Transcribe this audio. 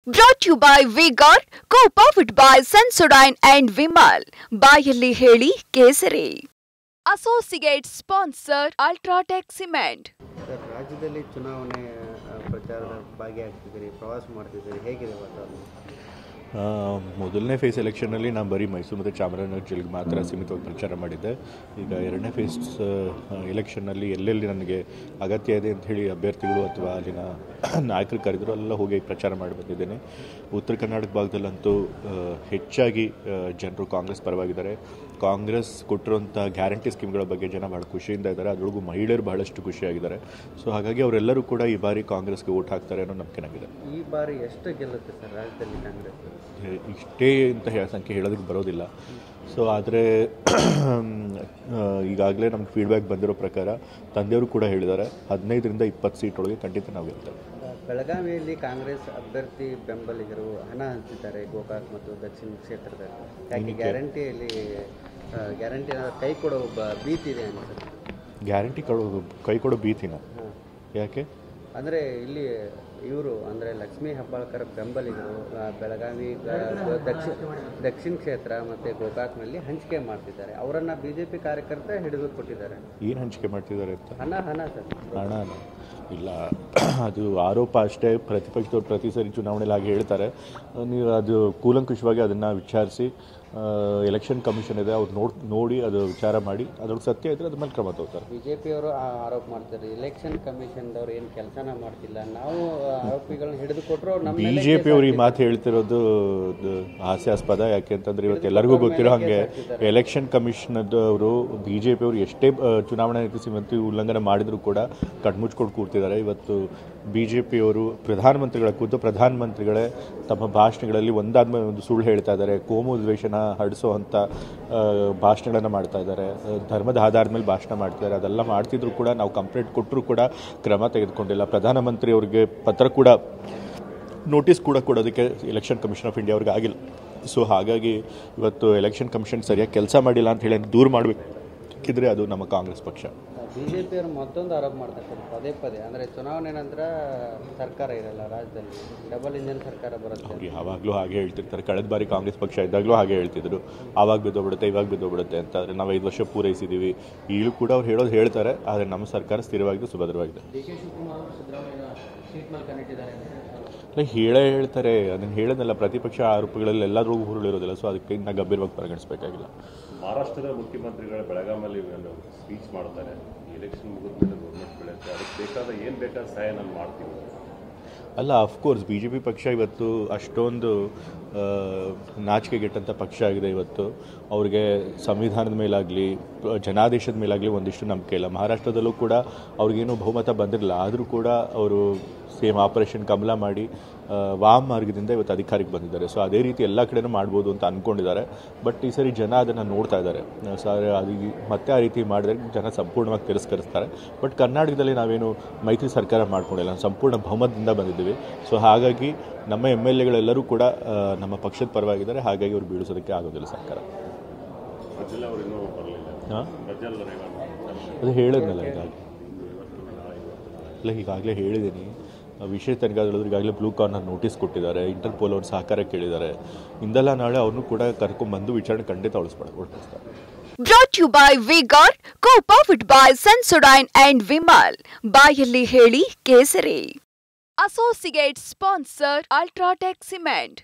Brought to you by Vigor, co-powered by Sensodyne and Vimal. ಬಾಯಲ್ಲಿ ಹೇಳಿ ಕೇಸರಿ. Associate sponsor Ultratech Cement. ರಾಜ್ಯದಲ್ಲಿ ಚುನಾವಣೆ ಪ್ರಚಾರದ ಭಾಗಿಯಾಗ್ತಿದ್ದೀರಿ, ಪ್ರವಾಸ ಮಾಡ್ತಿದ್ದೀರಿ, ಹೇಗಿದೆ ವಾತಾವರಣ? ಮೊದಲನೇ ಫೇಸ್ ಎಲೆಕ್ಷನ್ನಲ್ಲಿ ನಾನು ಬರೀ ಮೈಸೂರು ಮತ್ತು ಚಾಮರಾಜನಗರ ಜಿಲ್ಲೆಗೆ ಮಾತ್ರ ಸೀಮಿತವಾಗಿ ಪ್ರಚಾರ ಮಾಡಿದ್ದೆ. ಈಗ ಎರಡನೇ ಫೇಸ್ ಎಲೆಕ್ಷನ್ನಲ್ಲಿ ಎಲ್ಲೆಲ್ಲಿ ನನಗೆ ಅಗತ್ಯ ಇದೆ ಅಂತ ಹೇಳಿ ಅಭ್ಯರ್ಥಿಗಳು ಅಥವಾ ಅಲ್ಲಿನ ನಾಯಕರು ಕರೆದರೂ ಎಲ್ಲ ಹೋಗಿ ಪ್ರಚಾರ ಮಾಡಿ ಬಂದಿದ್ದೇನೆ. ಉತ್ತರ ಕರ್ನಾಟಕ ಭಾಗದಲ್ಲಂತೂ ಹೆಚ್ಚಾಗಿ ಜನರು ಕಾಂಗ್ರೆಸ್ ಪರವಾಗಿದ್ದಾರೆ. ಕಾಂಗ್ರೆಸ್ ಕೊಟ್ಟಿರುವಂಥ ಗ್ಯಾರಂಟಿ ಸ್ಕೀಮ್ಗಳ ಬಗ್ಗೆ ಜನ ಭಾಳ ಖುಷಿಯಿಂದ ಇದ್ದಾರೆ. ಅದರೊಳಗೂ ಮಹಿಳೆಯರು ಬಹಳಷ್ಟು ಖುಷಿಯಾಗಿದ್ದಾರೆ. ಸೊ ಹಾಗಾಗಿ ಅವರೆಲ್ಲರೂ ಕೂಡ ಈ ಬಾರಿ ಕಾಂಗ್ರೆಸ್ಗೆ ವೋಟ್ ಹಾಕ್ತಾರೆ ಅನ್ನೋ ನಂಬಿಕೆ ನನಗಿದೆ. ಈ ಬಾರಿ ಎಷ್ಟು ಗೆಲ್ಲುತ್ತೆ ಸರ್ ರಾಜ್ಯದಲ್ಲಿ ಕಾಂಗ್ರೆಸ್? ಇಷ್ಟೇ ಅಂತ ಸಂಖ್ಯೆ ಹೇಳೋದಕ್ಕೆ ಬರೋದಿಲ್ಲ. ಸೊ ಆದರೆ ಈಗಾಗಲೇ ನಮ್ಗೆ ಫೀಡ್ಬ್ಯಾಕ್ ಬಂದಿರೋ ಪ್ರಕಾರ ತಂದೆಯವರು ಕೂಡ ಹೇಳಿದ್ದಾರೆ 15ರಿಂದ 20 ಸೀಟ್ ಒಳಗೆ ಖಂಡಿತ ನಾವು ಗೆಲ್ತೇವೆ. ಬೆಳಗಾವಿಯಲ್ಲಿ ಕಾಂಗ್ರೆಸ್ ಅಭ್ಯರ್ಥಿ ಬೆಂಬಲಿಗರು ಹಣ ಹಂಚಿದ್ದಾರೆ ಗೋಕಾಕ್ ಮತ್ತು ದಕ್ಷಿಣ ಕ್ಷೇತ್ರದಲ್ಲಿ. ಯಾಕೆ ಗ್ಯಾರಂಟಿ ಕೈ ಕೊಡೋ ಭೀತಿ ಇದೆ ಅನ್ಸುತ್ತೆ? ಗ್ಯಾರಂಟಿ ಕೈ ಕೊಡೋ ಭೀತಿನ ಯಾಕೆ? ಅಂದರೆ ಇಲ್ಲಿ ಇವರು ಅಂದರೆ ಲಕ್ಷ್ಮೀ ಹೆಬ್ಬಾಳ್ಕರ್ ಬೆಂಬಲಿಗರು ಬೆಳಗಾವಿ ದಕ್ಷಿಣ ಕ್ಷೇತ್ರ ಮತ್ತು ಗೋಕಾಕ್ನಲ್ಲಿ ಹಂಚಿಕೆ ಮಾಡ್ತಿದ್ದಾರೆ. ಅವರನ್ನು BJP ಕಾರ್ಯಕರ್ತ ಹಿಡಿದು ಕೊಟ್ಟಿದ್ದಾರೆ. ಏನು ಹಂಚಿಕೆ ಮಾಡ್ತಿದ್ದಾರೆ ಅಂತ? ಹಣ ಸರ್. ಹಣ ಇಲ್ಲ, ಅದು ಆರೋಪ ಅಷ್ಟೇ. ಪ್ರತಿಪಕ್ಷದವ್ರು ಪ್ರತಿ ಸರಿ ಚುನಾವಣೆಯಲ್ಲಿ ಹಾಗೆ ಹೇಳ್ತಾರೆ. ನೀವು ಅದು ಕೂಲಂಕುಷವಾಗಿ ಅದನ್ನು ವಿಚಾರಿಸಿ ಎಲೆಕ್ಷನ್ ಕಮಿಷನ್ ಇದೆ, ಅವ್ರು ನೋಡಿ ಅದು ವಿಚಾರ ಮಾಡಿ ಅದ್ರೊಳಗೆ ಸತ್ಯ ಇದ್ದರೆ ಅದ್ರ ಮೇಲೆ ಕ್ರಮ ತಗೋತಾರೆ. BJPಯವರು ಆರೋಪ ಮಾಡ್ತಾರೆ, ಎಲೆಕ್ಷನ್ ಕಮಿಷನ್ದವ್ರು ಏನು ಕೆಲಸನ ಮಾಡ್ತಿಲ್ಲ, ನಾವು ಆರೋಪಿಗಳನ್ನ ಹಿಡಿದು ಕೊಟ್ಟರು. BJPಯವರು ಈ ಮಾತು ಹೇಳ್ತಿರೋದು ಹಾಸ್ಯಾಸ್ಪದ. ಯಾಕೆ ಅಂತಂದರೆ ಇವತ್ತು ಎಲ್ಲರಿಗೂ ಗೊತ್ತಿರೋ ಹಾಗೆ ಎಲೆಕ್ಷನ್ ಕಮಿಷನದವರು BJPಯವರು ಎಷ್ಟೇ ಚುನಾವಣಾ ನೀತಿ ಸಂಹಿತೆ ಉಲ್ಲಂಘನೆ ಮಾಡಿದರೂ ಕೂಡ ಕಣ್ಮುಚ್ಕೊಂಡು ಕೂರ್ತಿದ್ದಾರೆ. ಇವತ್ತು BJPಯವರು ಪ್ರಧಾನಮಂತ್ರಿಗಳೇ ತಮ್ಮ ಭಾಷಣಗಳಲ್ಲಿ ಒಂದಾದ್ಮೇಲೆ ಒಂದು ಸುಳ್ಳು ಹೇಳ್ತಾ ಇದ್ದಾರೆ. ಕೋಮು ದ್ವೇಷನ ಹರಡಿಸುವಂಥ ಭಾಷಣಗಳನ್ನು ಮಾಡ್ತಾ ಇದ್ದಾರೆ. ಧರ್ಮದ ಆಧಾರದ ಮೇಲೆ ಭಾಷಣ ಮಾಡ್ತಿದ್ದಾರೆ. ಅದೆಲ್ಲ ಮಾಡ್ತಿದ್ರು ಕೂಡ ನಾವು ಕಂಪ್ಲೇಂಟ್ ಕೊಟ್ಟರೂ ಕೂಡ ಕ್ರಮ ತೆಗೆದುಕೊಂಡಿಲ್ಲ. ಪ್ರಧಾನಮಂತ್ರಿಯವರಿಗೆ ಪತ್ರ ಕೂಡ ನೋಟಿಸ್ ಕೂಡ ಕೊಡೋದಕ್ಕೆ ಎಲೆಕ್ಷನ್ ಕಮಿಷನ್ ಆಫ್ ಇಂಡಿಯಾ ಅವ್ರಿಗೆ ಆಗಿಲ್ಲ. ಸೊ ಹಾಗಾಗಿ ಇವತ್ತು ಎಲೆಕ್ಷನ್ ಕಮಿಷನ್ ಸರಿಯಾಗಿ ಕೆಲಸ ಮಾಡಿಲ್ಲ ಅಂತ ಹೇಳಿ ದೂರ ಮಾಡಬೇಕಿದ್ರೆ ಅದು ನಮ್ಮ ಕಾಂಗ್ರೆಸ್ ಪಕ್ಷ. BJPಯವರು ಮತ್ತೊಂದು ಆರೋಪ ಮಾಡ್ತಾರೆ ಪದೇ ಅಂದರೆ ಚುನಾವಣೆ ನಂತರ ಸರ್ಕಾರ ಇರಲ್ಲ ರಾಜ್ಯದಲ್ಲಿ, ಡಬಲ್ ಇಂಜಿನ್ ಸರ್ಕಾರ ಬರುತ್ತೆ. ಅವ್ರು ಯಾವಾಗಲೂ ಹಾಗೆ ಹೇಳ್ತಿರ್ತಾರೆ. ಕಳೆದ ಬಾರಿ ಕಾಂಗ್ರೆಸ್ ಪಕ್ಷ ಇದ್ದಾಗಲೂ ಹಾಗೆ ಹೇಳ್ತಿದ್ರು, ಆವಾಗ ಬಿದ್ದೋಗ್ಬಿಡುತ್ತೆ ಇವಾಗ ಬಿದ್ದೋಗ್ಬಿಡುತ್ತೆ ಅಂತ. ಆದರೆ ನಾವು 5 ವರ್ಷ ಪೂರೈಸಿದ್ದೀವಿ. ಈಗಲೂ ಕೂಡ ಅವ್ರು ಹೇಳ್ತಾರೆ. ಆದರೆ ನಮ್ಮ ಸರ್ಕಾರ ಸ್ಥಿರವಾಗಿದೆ, ಸುಭದ್ರವಾಗಿದೆ. ಹೇಳ್ತಾರೆ. ಅದನ್ನು ಹೇಳೋದಲ್ಲ, ಪ್ರತಿಪಕ್ಷ ಆರೋಪಗಳಲ್ಲಿ ಎಲ್ಲರೂ ಹುರುಳಿರೋದಿಲ್ಲ. ಸೊ ಅದಕ್ಕೆ ನಾವು ಗಂಭೀರವಾಗಿ ಪರಿಗಣಿಸಬೇಕಾಗಿಲ್ಲ. ಮಹಾರಾಷ್ಟ್ರದ ಮುಖ್ಯಮಂತ್ರಿಗಳ ಬೆಳಗಾಮಲ್ಲಿ ಸ್ಪೀಚ್ ಮಾಡ್ತಾರೆ, ಎಲೆಕ್ಷನ್ ಮುಗಿದ್ಮೇಲೆ ಗೌರ್ಮೆಂಟ್ ಬೆಳೆಯುತ್ತೆ, ಅದಕ್ಕೆ ಬೇಕಾದ ಸಹಾಯ ನಾನು ಮಾಡ್ತೀವಿ. ಅಲ್ಲ, ಅಫ್ಕೋರ್ಸ್ BJP ಪಕ್ಷ ಇವತ್ತು ಅಷ್ಟೊಂದು ನಾಚಿಕೆಗೆಟ್ಟಂಥ ಪಕ್ಷ ಆಗಿದೆ. ಇವತ್ತು ಅವ್ರಿಗೆ ಸಂವಿಧಾನದ ಮೇಲಾಗಲಿ ಜನಾದೇಶದ ಮೇಲಾಗಲಿ ಒಂದಿಷ್ಟು ನಂಬಿಕೆ ಇಲ್ಲ. ಮಹಾರಾಷ್ಟ್ರದಲ್ಲೂ ಕೂಡ ಅವ್ರಿಗೇನು ಬಹುಮತ ಬಂದಿರಲಿಲ್ಲ. ಆದರೂ ಕೂಡ ಅವರು ಸೇಮ್ ಆಪರೇಷನ್ ಕಮಲ ಮಾಡಿ ವಾಮ್ ಮಾರ್ಗದಿಂದ ಇವತ್ತು ಅಧಿಕಾರಕ್ಕೆ ಬಂದಿದ್ದಾರೆ. ಸೊ ಅದೇ ರೀತಿ ಎಲ್ಲ ಕಡೆನೂ ಮಾಡ್ಬೋದು ಅಂತ ಅಂದ್ಕೊಂಡಿದ್ದಾರೆ. ಬಟ್ ಈ ಸರಿ ಜನ ಅದನ್ನು ನೋಡ್ತಾ ಇದ್ದಾರೆ. ಸರ್ ಅದು ಮತ್ತೆ ಆ ರೀತಿ ಮಾಡಿದ್ರೆ ಜನ ಸಂಪೂರ್ಣವಾಗಿ ತಿರಸ್ಕರಿಸ್ತಾರೆ. ಬಟ್ ಕರ್ನಾಟಕದಲ್ಲಿ ನಾವೇನು ಮೈತ್ರಿ ಸರ್ಕಾರ ಮಾಡ್ಕೊಂಡಿಲ್ಲ, ಸಂಪೂರ್ಣ ಬಹುಮತದಿಂದ ಬಂದಿದ್ದೀವಿ. ಸೊ ಹಾಗಾಗಿ ನಮ್ಮ MLAಗಳೆಲ್ಲರೂ ಕೂಡ ನಮ್ಮ ಪಕ್ಷದ ಪರವಾಗಿದ್ದಾರೆ. ಹಾಗಾಗಿ ಅವ್ರು ಬೀಳಿಸೋದಕ್ಕೆ ಆಗೋದಿಲ್ಲ ಸರ್ಕಾರ. ಅದು ಹೇಳಿದ್ನಲ್ಲ ಈಗಾಗಲೇ ಹೇಳಿದ್ದೀನಿ. ವಿಶೇಷ ತನಿಖಾದಳರು ಈಗಾಗಲೇ ಬ್ಲೂ ಕಾರ್ನರ್ ನೋಟಿಸ್ ಕೊಟ್ಟಿದ್ದಾರೆ. ಇಂಟರ್ಪೋಲ್ ಅವ್ರ ಸಹಕಾರ ಕೇಳಿದ್ದಾರೆ. ಇಂದೆಲ್ಲ ನಾಳೆ ಅವ್ರನ್ನೂ ಕೂಡ ಕರ್ಕೊಂಡ್ಬಂದು ವಿಚಾರಣೆ ಖಂಡಿತ ಒಳಸ್ತಾರೆ. Brought to you by Vigor, co-powered by Sensodyne and Vimal. ಬಾಯಲ್ಲಿ ಹೇಳಿ ಕೇಸರಿ. Associate sponsor Ultratech Cement.